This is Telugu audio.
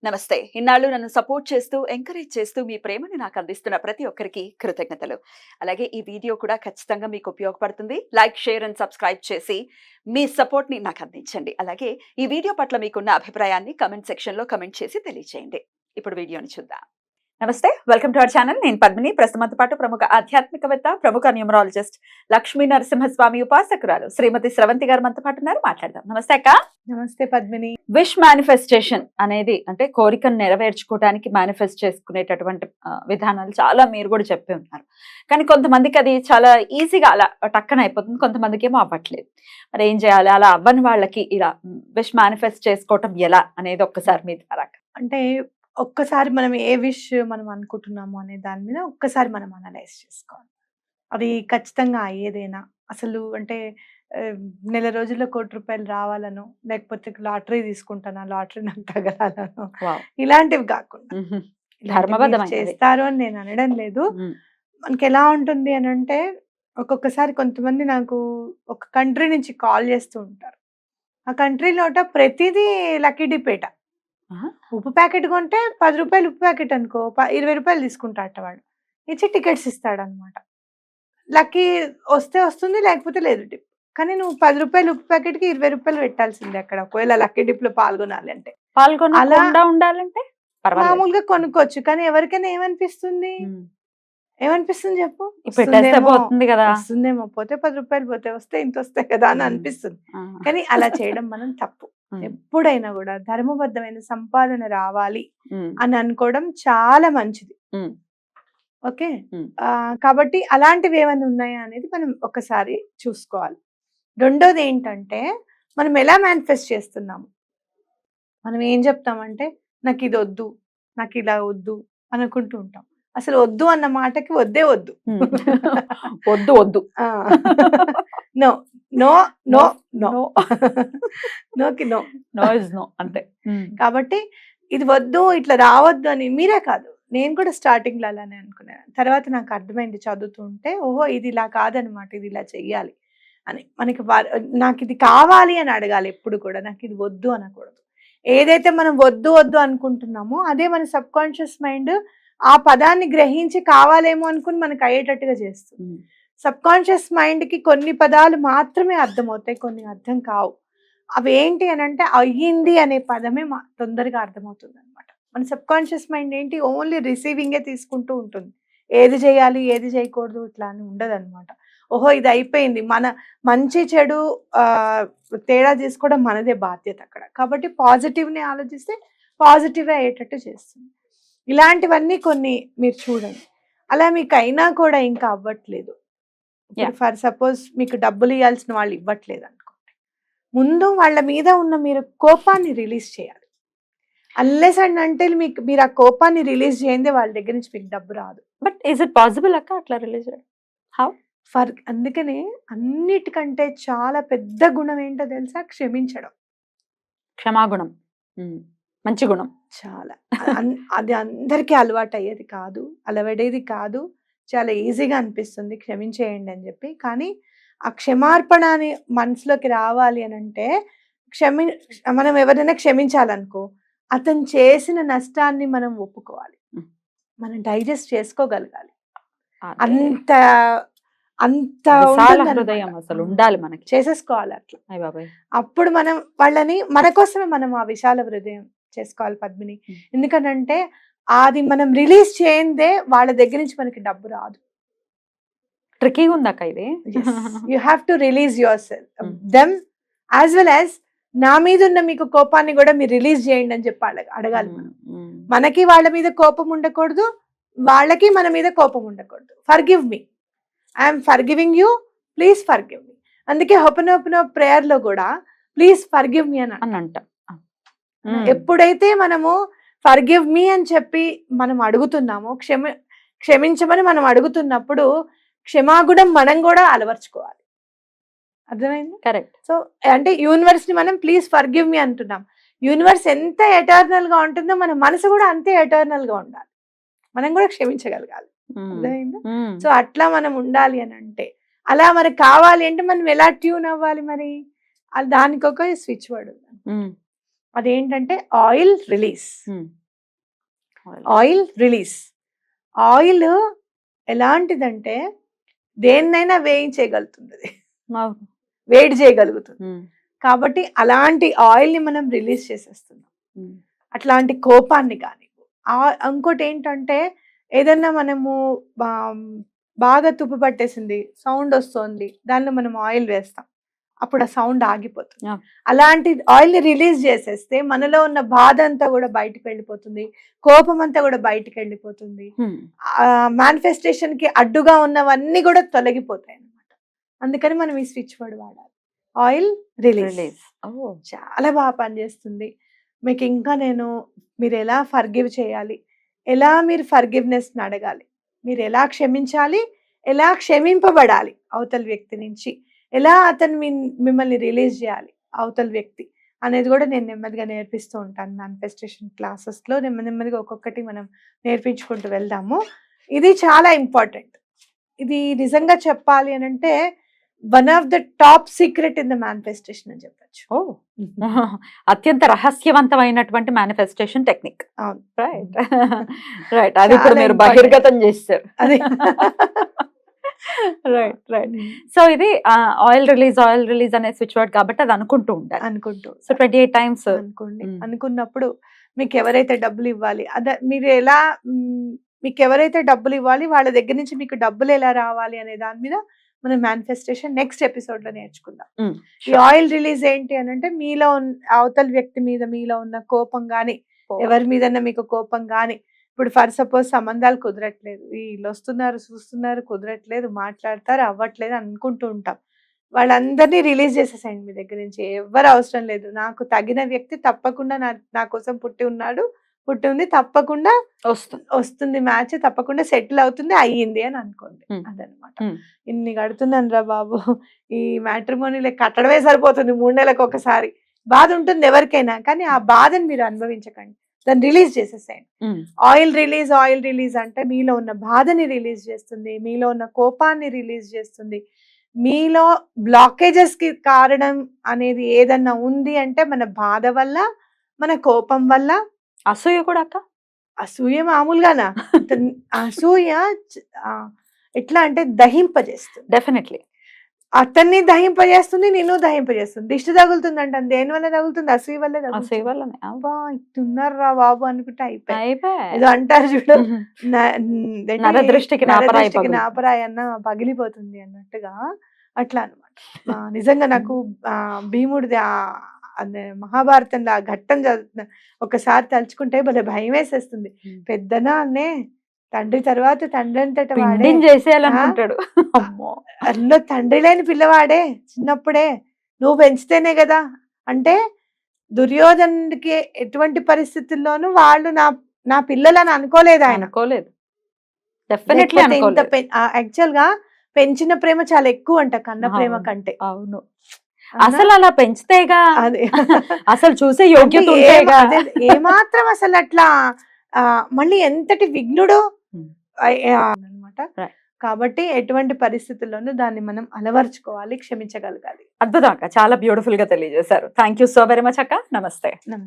నమస్తే. ఇన్నాళ్ళు నన్ను సపోర్ట్ చేస్తూ, ఎంకరేజ్ చేస్తూ మీ ప్రేమని నాకు అందిస్తున్న ప్రతి ఒక్కరికి కృతజ్ఞతలు. అలాగే ఈ వీడియో కూడా ఖచ్చితంగా మీకు ఉపయోగపడుతుంది. లైక్, షేర్ అండ్ సబ్స్క్రైబ్ చేసి మీ సపోర్ట్‌ని నాకు అందించండి. అలాగే ఈ వీడియో పట్ల మీకున్న అభిప్రాయాన్ని కామెంట్ సెక్షన్‌లో కామెంట్ చేసి తెలియజేయండి. ఇప్పుడు వీడియోని చూద్దాం. నమస్తే. Welcome to our channel. నేను పద్మిని. ప్రస్తుతంతో పాటు ప్రముఖ ఆధ్యాత్మికవేత్త, ప్రముఖ న్యూమరాలజిస్ట్ లక్ష్మీ నరసింహస్వామి ఉపాసకురాలు శ్రీమతి స్రవంతి గారు మనతో పాటు ఉన్నారు. మాట్లాడదాం. నమస్తే అక్క. నమస్తే పద్మిని. విష్ మేనిఫెస్టేషన్ అనేది అంటే కోరికను నెరవేర్చుకోవడానికి మేనిఫెస్ట్ చేసుకునేటటువంటి విధానాలు చాలా మీరు కూడా చెప్పి ఉన్నారు. కానీ కొంతమందికి అది చాలా ఈజీగా అలా టక్కన అయిపోతుంది, కొంతమందికి ఏమో అవ్వట్లేదు. మరి ఏం చేయాలి? అలా అవ్వని వాళ్ళకి ఇలా విష్ మేనిఫెస్ట్ చేసుకోవటం ఎలా అనేది ఒక్కసారి మీ ద్వారా. అంటే ఒక్కసారి మనం ఏ విష్ మనం అనుకుంటున్నాము అనే దాని మీద ఒక్కసారి మనం అనలైజ్ చేసుకోవాలి. అది ఖచ్చితంగా అయ్యేదేనా? అసలు అంటే నెల రోజుల్లో ₹1,00,00,000 రావాలనో, లేకపోతే లాటరీ తీసుకుంటానా, లాటరీ నాకు తగలాలనో, ఇలాంటివి కాకుండా ధర్మబద్ధమైనది చేస్తారు అని నేను అనడం లేదు. మనకి ఎలా ఉంటుంది అని అంటే, ఒక్కొక్కసారి కొంతమంది నాకు ఒక కంట్రీ నుంచి కాల్ చేస్తూ ఉంటారు. ఆ కంట్రీలోట ప్రతిదీ లక్కీ డిపేట. ఉప్పు ప్యాకెట్ కొంటే ₹10 ఉప్పు ప్యాకెట్ అనుకో, ₹20 తీసుకుంటాట వాడు. ఇచ్చి టికెట్స్ ఇస్తాడనమాట. లక్కీ వస్తే వస్తుంది, లేకపోతే లేదు టిప్. కానీ నువ్వు ₹10 ఉప్పు ప్యాకెట్‌కి ₹20 పెట్టాల్సిందే అక్కడ. ఒకవేళ లక్కీ డిప్‌లో పాల్గొనాలి అంటే. పాల్గొనకుండా ఉండాలంటే మామూలుగా కొనుక్కోవచ్చు. కానీ ఎవరికైనా ఏమనిపిస్తుంది? ఏమనిపిస్తుంది చెప్పు? పోతుంది కదా, వస్తుందేమో, పోతే ₹10 పోతే, వస్తే ఇంత వస్తాయి కదా అని అనిపిస్తుంది. కానీ అలా చేయడం మనం తప్పు. ఎప్పుడైనా కూడా ధర్మబద్ధమైన సంపాదన రావాలి అని అనుకోవడం చాలా మంచిది. ఓకే. కాబట్టి అలాంటివి ఏమైనా ఉన్నాయా అనేది మనం ఒకసారి చూసుకోవాలి. రెండోది ఏంటంటే, మనం ఎలా మేనిఫెస్ట్ చేస్తున్నాము. మనం ఏం చెప్తామంటే, నాకు ఇది వద్దు, నాకు ఇలా వద్దు అనుకుంటూ ఉంటాం. అసలు వద్దు అన్న మాటకి వద్దే వద్దు. వద్దు వద్దు. నో నో నో నో నోకి నో, నో ఇస్ నో అంతే. కాబట్టి ఇది వద్దు, ఇట్లా రావద్దు అని మీరే కాదు, నేను కూడా స్టార్టింగ్ లో అలానే అనుకున్నాను. తర్వాత నాకు అర్థమైంది చదువుతూ ఉంటే, ఓహో ఇది ఇలా కాదనమాట, ఇది ఇలా చెయ్యాలి అని. మనకి నాకు ఇది కావాలి అని అడగాలి ఎప్పుడు కూడా, నాకు ఇది వద్దు అనకూడదు. ఏదైతే మనం వద్దు వద్దు అనుకుంటున్నామో అదే మన సబ్ కాన్షియస్ మైండ్ ఆ పదాన్ని గ్రహించి కావాలేమో అనుకుని మనకు అయ్యేటట్టుగా చేస్తుంది. సబ్ కాన్షియస్ మైండ్ కి కొన్ని పదాలు మాత్రమే అర్థమవుతాయి, కొన్ని అర్థం కావు. అవి ఏంటి అని అంటే, అయ్యింది అనే పదమే తొందరగా అర్థమవుతుంది అనమాట. మన సబ్ కాన్షియస్ మైండ్ ఏంటి, ఓన్లీ రిసీవింగే తీసుకుంటూ ఉంటుంది. ఏది చేయాలి ఏది చేయకూడదు ఇట్లా అని ఉండదు అనమాట. ఓహో ఇది అయిపోయింది, మన మంచి చెడు తేడా చేసుకోవడం మనదే బాధ్యత అక్కడ. కాబట్టి పాజిటివ్ని ఆలోచిస్తే పాజిటివ్ అయ్యేటట్టు చేస్తుంది. ఇలాంటివన్నీ కొన్ని మీరు చూడండి. అలా మీకు అయినా కూడా ఇంకా అవ్వట్లేదు, ఫర్ సపోజ్ మీకు డబ్బులు ఇవ్వాల్సిన వాళ్ళు ఇవ్వట్లేదు అనుకోండి, ముందు వాళ్ళ మీద ఉన్న మీరు కోపాన్ని రిలీజ్ చేయాలి. అన్లెస్ అండ్ అంటిల్ మీరు ఆ కోపాన్ని రిలీజ్ చేయండి వాళ్ళ దగ్గర నుంచి మీకు డబ్బు రాదు. బట్ ఈజ్ ఇట్ పాసిబుల్ అక్క అట్లా రిలీజ్? హౌ? అందుకనే అన్నిటికంటే చాలా పెద్ద గుణం ఏంటో తెలుసా? క్షమించడం. క్షమాగుణం మంచి గుణం. చాలా అది అందరికీ అలవాటు అయ్యేది కాదు, అలవడేది కాదు. చాలా ఈజీగా అనిపిస్తుంది క్షమించేయండి అని చెప్పి. కానీ ఆ క్షమార్పణ అని మనసులోకి రావాలి అని అంటే, మనం ఎవరైనా క్షమించాలనుకో, అతను చేసిన నష్టాన్ని మనం ఒప్పుకోవాలి, మనం డైజెస్ట్ చేసుకోగలగాలి. అంత అంత హృదయం అసలు ఉండాలి మనకి, చేసేసుకోవాలి అట్లా. అప్పుడు మనం వాళ్ళని, మన కోసమే మనం ఆ విశాల హృదయం చేసుకోవాలి పద్మిని. ఎందుకంటే అది మనం రిలీజ్ చేయందే వాళ్ళ దగ్గర నుంచి మనకి డబ్బు రాదు. ట్రికీగా ఉందాక ఇది. You have to release your self them as well as నా మీద ఉన్న మీకు కోపాన్ని కూడా మీరు రిలీజ్ చేయండి అని చెప్పి అడగాలి. మనకి వాళ్ళ మీద కోపం ఉండకూడదు, వాళ్ళకి మన మీద కోపం ఉండకూడదు. Forgive me, I'm forgiving you, please forgive me. అందుకే హోపనోపనో ప్రేయర్ లో కూడా ప్లీజ్ ఫర్గివ్ మీ అని అంట. ఎప్పుడైతే మనము ఫర్గివ్ మీ అని చెప్పి మనం అడుగుతున్నామో, క్షమించమని మనం అడుగుతున్నప్పుడు క్షమాగుణం మనం కూడా అలవర్చుకోవాలి. అర్థమైంది? కరెక్ట్. సో అంటే యూనివర్స్ ని మనం ప్లీజ్ ఫర్గివ్ మీ అంటున్నాం. యూనివర్స్ ఎంత ఎటర్నల్ గా ఉంటుందో మన మనసు కూడా అంతే ఎటర్నల్ గా ఉండాలి, మనం కూడా క్షమించగలగాలి. అర్థమైందా? సో అట్లా మనం ఉండాలి అని అంటే, అలా మనకు కావాలి అంటే మనం ఎలా ట్యూన్ అవ్వాలి మరి? దానికి ఒక స్విచ్ వర్డ్ ఉంది. అదేంటంటే oil release. Um. Oil release. Oil ఎలాంటిదంటే దేన్నైనా వేయించేయగలుగుతుంది అది. అవును. వేడి చేయగలుగుతుంది. ఉమ్. కాబట్టి అలాంటి ఆయిల్ ని మనం రిలీజ్ చేసేస్తున్నాం. ఉమ్. అట్లాంటి కోపాన్ని కానీ ఇంకోటి ఏంటంటే ఏదన్నా మనము బాగా తుప్పు పట్టేసింది, సౌండ్ వస్తుంది, దానిలో మనం ఆయిల్ వేస్తాం, అప్పుడు ఆ సౌండ్ ఆగిపోతుంది. Yeah. అలాంటి ఆయిల్ ని రిలీజ్ చేసేస్తే మనలో ఉన్న బాధ అంతా కూడా బయటకు వెళ్ళిపోతుంది, కోపం అంతా కూడా బయటకు వెళ్ళిపోతుంది, ఉమ్. మేనిఫెస్టేషన్ కి అడ్డుగా ఉన్నవన్నీ కూడా తొలగిపోతాయి అన్నమాట. అందుకని మనం ఈ స్విచ్ వర్డ్ వాడాలి, ఆయిల్ రిలీజ్. రిలీజ్. ఓ. చాలా బాగా పనిచేస్తుంది. మీకు ఇంకా మీరు ఎలా ఫర్గివ్ చేయాలి, ఎలా మీరు ఫర్గివ్నెస్ని అడగాలి, మీరు ఎలా క్షమించాలి, ఎలా క్షమింపబడాలి అవతల వ్యక్తి నుంచి, ఎలా అతను మిమ్మల్ని రిలీజ్ చేయాలి అవతల వ్యక్తి అనేది కూడా నేను నెమ్మదిగా నేర్పిస్తూ ఉంటాను మేనిఫెస్టేషన్ క్లాసెస్లో. నెమ్మదిగా ఒక్కొక్కటి మనం నేర్పించుకుంటూ వెళ్దాము. ఇది చాలా ఇంపార్టెంట్. ఇది నిజంగా చెప్పాలి అని అంటే one of the top secret in the manifestation అని చెప్పచ్చు. ఓ. అత్యంత రహస్యవంతమైనటువంటి మేనిఫెస్టేషన్ టెక్నిక్. అవును. రైట్. రైట్. అది ఇప్పుడు చాలా మీరు important. బహిర్గతం చేస్తారు. అదే. రైట్. రైట్. సో ఇది ఆయిల్ రిలీజ్ అనే స్విచ్ వర్డ్ కాబట్టి అది అనుకుంటూ ఉండాలి. అనుకుంటూ సో 28 టైమ్స్ అనుకోండి. అనుకున్నప్పుడు మీకు ఎవరైతే డబ్బులు ఇవ్వాలి, మీరు ఎలా మీకు ఎవరైతే డబ్బులు ఇవ్వాలి వాళ్ళ దగ్గర నుంచి మీకు డబ్బులు ఎలా రావాలి అనే దాని మీద మనం మేనిఫెస్టేషన్ నెక్స్ట్ ఎపిసోడ్ లో నేర్చుకుందాం. ఈ ఆయిల్ రిలీజ్ ఏంటి అని అంటే మీలో అవతల వ్యక్తి మీద మీలో ఉన్న కోపం గాని, ఎవరి మీదన్నా మీకు కోపం గాని, ఇప్పుడు ఫర్ సపోజ్ సంబంధాలు కుదరట్లేదు, వీళ్ళు వస్తున్నారు చూస్తున్నారు కుదరట్లేదు, మాట్లాడతారు అవ్వట్లేదు అనుకుంటూ ఉంటాం, వాళ్ళందరినీ రిలీజ్ చేసేసేయండి మీ దగ్గర నుంచి. ఎవరు అవసరం లేదు, నాకు తగిన వ్యక్తి తప్పకుండా నా కోసం పుట్టి ఉంది, తప్పకుండా వస్తుంది మ్యాచ్, తప్పకుండా సెటిల్ అవుతుంది, అయ్యింది అని అనుకోండి. అదనమాట. ఇన్ని కడుతున్నాను రా బాబు, ఈ మ్యాట్రిమోనీలో కట్టడమే సరిపోతుంది 3 నెలలకు ఒకసారి. బాధ ఉంటుంది ఎవరికైనా, కానీ ఆ బాధను మీరు అనుభవించకండి, దాన్ని రిలీజ్ చేసేసేయండి. ఆయిల్ రిలీజ్ అంటే మీలో ఉన్న బాధని రిలీజ్ చేస్తుంది, మీలో ఉన్న కోపాన్ని రిలీజ్ చేస్తుంది. మీలో బ్లాకేజెస్ కి కారణం అనేది ఏదన్నా ఉంది అంటే మన బాధ వల్ల, మన కోపం వల్ల. అసూయ కూడా అక్క. అసూయ మామూలుగానా? అసూయ ఎట్లా అంటే దహింపజేస్తుంది. డెఫినెట్లీ అతన్ని దహింపజేస్తుంది, నిన్ను దహింపజేస్తుంది. దిష్టి తగులుతుంది అంటే దేని వల్ల తగులుతుంది? అసూయ వల్లే తగులుతుంది. అబ్బా ఇట్టున్నారా బాబు అనుకుంటే అయిపోయి ఏదో అంటారు చూడు, నరదృష్టికి నాపరాయి అన్న పగిలిపోతుంది అన్నట్టుగా అట్లా అనమాట. నిజంగా నాకు భీముడిది అదే మహాభారతంలో ఆ ఘట్టం చదువుతున్నా ఒకసారి తలుచుకుంటే భలే భయం వేసేస్తుంది. పెద్దనా అన్నే తండ్రి తర్వాత తండ్రి అంతట వాడే చేసేయాలనుకుంటాడు. అందులో తండ్రి లేని పిల్లవాడే చిన్నప్పుడే నువ్వు పెంచితేనే కదా అంటే, దుర్యోధనుడికి ఎటువంటి పరిస్థితుల్లోనూ వాళ్ళు నా పిల్లలని అనుకోలేదు, ఆయన అనుకోలేదు. యాక్చువల్ గా పెంచిన ప్రేమ చాలా ఎక్కువ అంట కన్న ప్రేమ కంటే. అవును, అసలు అలా పెంచితేగా అదే అసలు చూసే యోగ్యత ఏమాత్రం అసలు అట్లా మళ్ళీ ఎంతటి విఘ్నుడు అన్నమాట. కాబట్టి ఎటువంటి పరిస్థితుల్లోనూ దాన్ని మనం అలవర్చుకోవాలి, క్షమించగలగాలి. అద్భుతం అక్క, చాలా బ్యూటిఫుల్ గా తెలియజేశారు. Thank you so very much అక్క. నమస్తే.